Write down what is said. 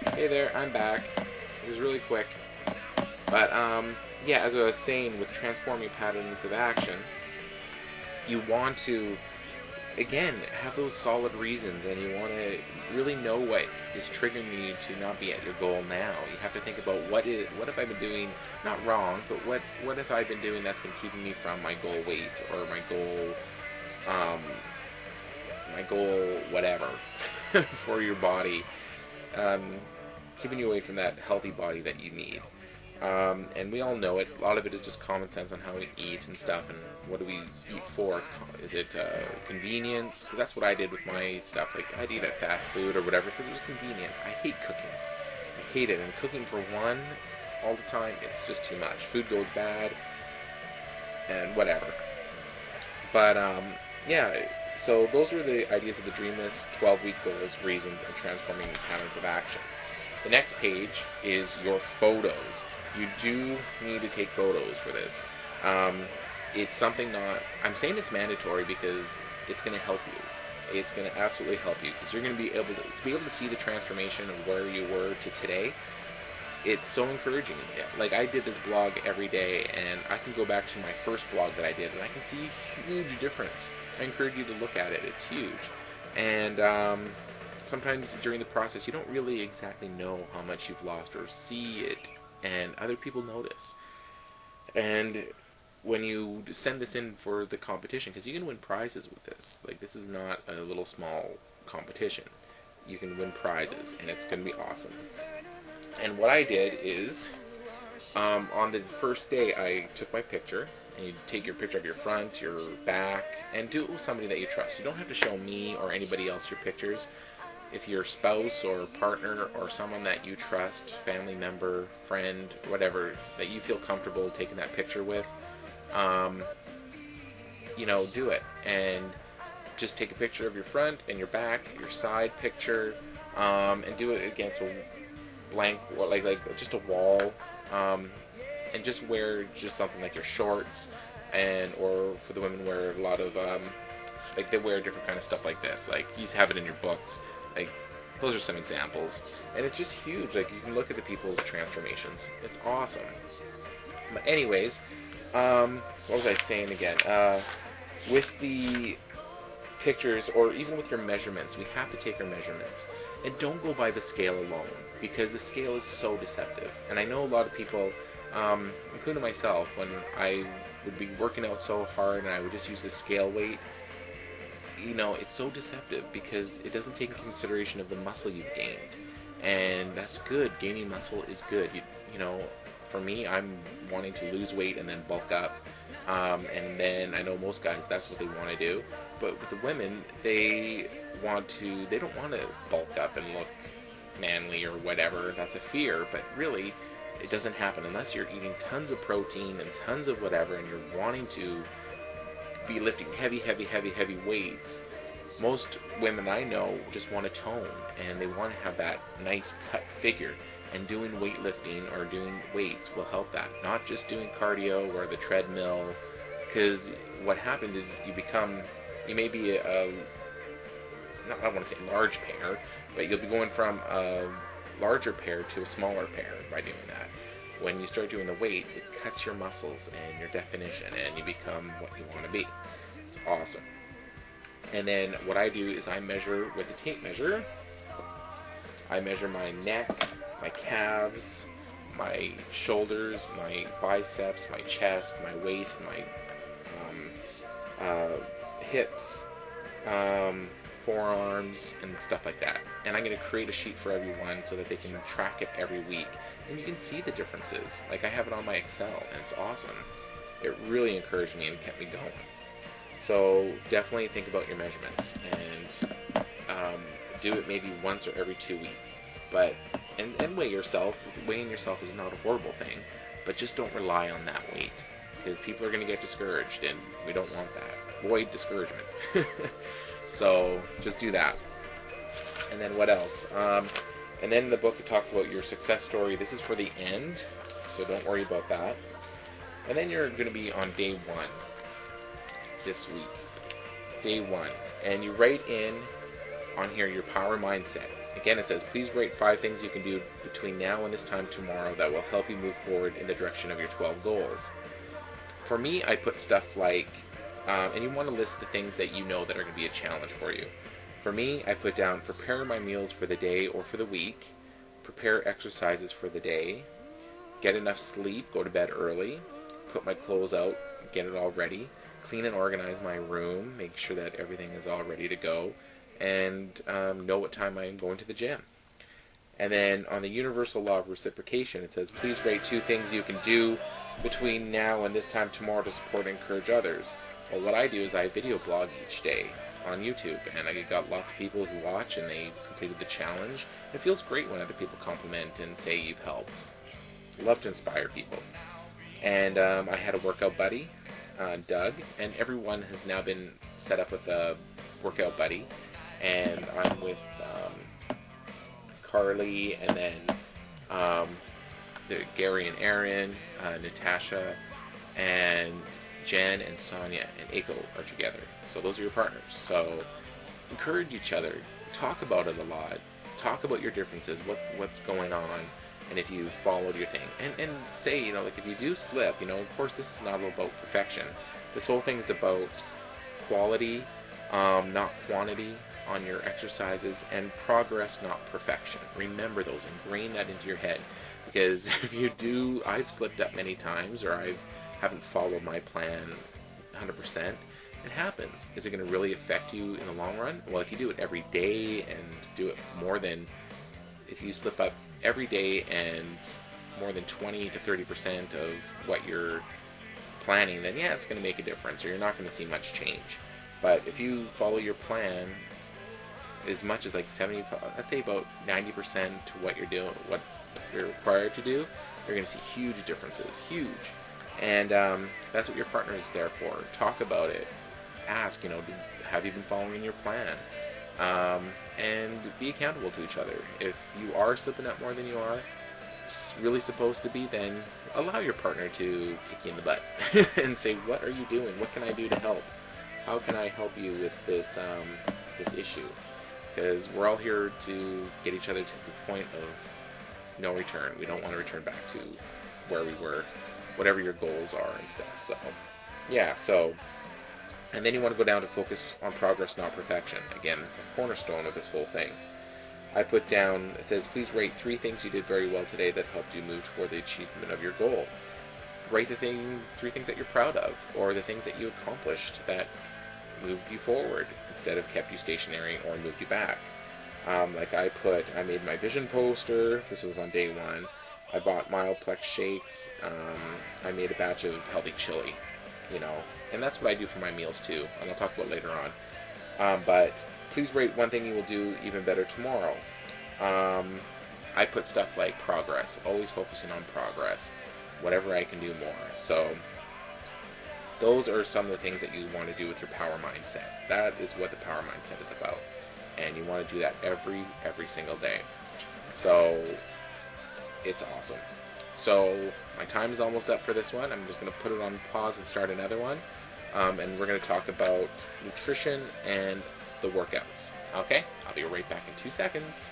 Hey there, I'm back. It was really quick. But, yeah, as I was saying, with transforming patterns of action, you want to, again, have those solid reasons, and you want to really know what is triggering you to not be at your goal now. You have to think about what have I been doing, not wrong, but what have I been doing that's been keeping me from my goal weight, or um, my goal whatever, for your body. Keeping you away from that healthy body that you need. And we all know it. A lot of it is just common sense on how we eat and stuff, and what do we eat for? Is it convenience? Because that's what I did with my stuff. Like, I'd eat at fast food or whatever because it was convenient. I hate cooking. I hate it. And cooking for one all the time, it's just too much. Food goes bad and whatever. But, yeah, so those were the ideas of the Dream List, 12-week goals, reasons, and transforming patterns of action. The next page is your photos. You do need to take photos for this. It's something I'm saying it's mandatory because it's going to help you. It's going to absolutely help you because you're going to be able to see the transformation of where you were to today. It's so encouraging. Like, I did this blog every day, and I can go back to my first blog that I did, and I can see a huge difference. I encourage you to look at it. It's huge. And sometimes during the process, you don't really exactly know how much you've lost or see it, and other people notice. And when you send this in for the competition, because you can win prizes with this. Like, this is not a little small competition. You can win prizes, and it's going to be awesome. And what I did is, on the first day, I took my picture, and you take your picture of your front, your back, and do it with somebody that you trust. You don't have to show me or anybody else your pictures. If your spouse or partner or someone that you trust, family member, friend, whatever, that you feel comfortable taking that picture with, do it. And just take a picture of your front and your back, your side picture, and do it against a blank, like just a wall, and just wear just something like your shorts, or for the women wear a lot of, they wear different kind of stuff like this. Like, you have it in your books. Like, those are some examples. And it's just huge. Like, you can look at the people's transformations. It's awesome. But anyways, what was I saying again? With the pictures, or even with your measurements, we have to take our measurements. And don't go by the scale alone, because the scale is so deceptive. And I know a lot of people, including myself, when I would be working out so hard and I would just use the scale weight, it's so deceptive because it doesn't take into consideration of the muscle you've gained. And that's good. Gaining muscle is good. For me, I'm wanting to lose weight and then bulk up. And then I know most guys, that's what they want to do. But with the women, they don't want to bulk up and look manly or whatever. That's a fear. But really, it doesn't happen unless you're eating tons of protein and tons of whatever, and you're wanting to be lifting heavy weights. Most women I know just want to tone, and they want to have that nice cut figure, and doing weightlifting or doing weights will help that. Not just doing cardio or the treadmill, because what happens is you may be I don't want to say large pair, but you'll be going from a larger pair to a smaller pair by doing that. When you start doing the weights, it cuts your muscles and your definition, and you become what you want to be. It's awesome. And then what I do is I measure with a tape measure. I measure my neck, my calves, my shoulders, my biceps, my chest, my waist, my hips, forearms, and stuff like that. And I'm going to create a sheet for everyone so that they can track it every week. And you can see the differences. Like, I have it on my Excel, and it's awesome. It really encouraged me and kept me going. So definitely think about your measurements, and do it maybe once or every 2 weeks. But and weigh yourself. Weighing yourself is not a horrible thing, but just don't rely on that weight, because people are going to get discouraged, and we don't want that. Avoid discouragement. So just do that. And then what else? And then in the book it talks about your success story. This is for the end, so don't worry about that. And then you're going to be on day 1 this week. Day 1. And you write in on here your power mindset. Again, it says, please rate 5 things you can do between now and this time tomorrow that will help you move forward in the direction of your 12 goals. For me, I put stuff like, and you want to list the things that you know that are going to be a challenge for you. For me, I put down prepare my meals for the day or for the week, prepare exercises for the day, get enough sleep, go to bed early, put my clothes out, get it all ready, clean and organize my room, make sure that everything is all ready to go, and know what time I'm going to the gym. And then on the universal law of reciprocation, it says, please rate 2 things you can do between now and this time tomorrow to support and encourage others. Well, what I do is I video blog each day on YouTube, and I got lots of people who watch, and they completed the challenge. It feels great when other people compliment and say you've helped. Love to inspire people. And I had a workout buddy, Doug, and everyone has now been set up with a workout buddy, and I'm with Carly, and then Gary and Aaron, Natasha, and Jen and Sonia and Aiko are together. So those are your partners. So encourage each other. Talk about it a lot. Talk about your differences, what's going on, and if you followed your thing. And say, like if you do slip, of course this is not about perfection. This whole thing is about quality, not quantity on your exercises, and progress, not perfection. Remember those. Ingrain that into your head. Because if you do, I've slipped up many times, or I haven't followed my plan 100%. It happens. Is it going to really affect you in the long run? Well, if you do it every day and do it more than, if you slip up every day and more than 20 to 30% of what you're planning, then yeah, it's going to make a difference, or you're not going to see much change. But if you follow your plan as much as like 75, I'd say about 90% to what you're doing, what you're required to do, you're going to see huge differences. Huge. And that's what your partner is there for. Talk about it. Ask, have you been following your plan? And be accountable to each other. If you are slipping up more than you are really supposed to be, then allow your partner to kick you in the butt and say, what are you doing? What can I do to help? How can I help you with this this issue? Because we're all here to get each other to the point of no return. We don't want to return back to where we were, whatever your goals are and stuff. So, yeah, and then you want to go down to focus on progress, not perfection. Again, a cornerstone of this whole thing. I put down, it says, please rate 3 things you did very well today that helped you move toward the achievement of your goal. Rate the 3 things that you're proud of, or the things that you accomplished that moved you forward instead of kept you stationary or moved you back. Like I made my vision poster. This was on day 1. I bought Mileplex shakes. I made a batch of healthy chili, and that's what I do for my meals too, and I'll talk about later on. But please rate 1 thing you will do even better tomorrow. I put stuff like progress, always focusing on progress, whatever I can do more. So those are some of the things that you want to do with your power mindset. That is what the power mindset is about, and you want to do that every single day. So it's awesome. So my time is almost up for this one. I'm just going to put it on pause and start another one, and we're going to talk about nutrition and the workouts. Okay, I'll be right back in 2 seconds.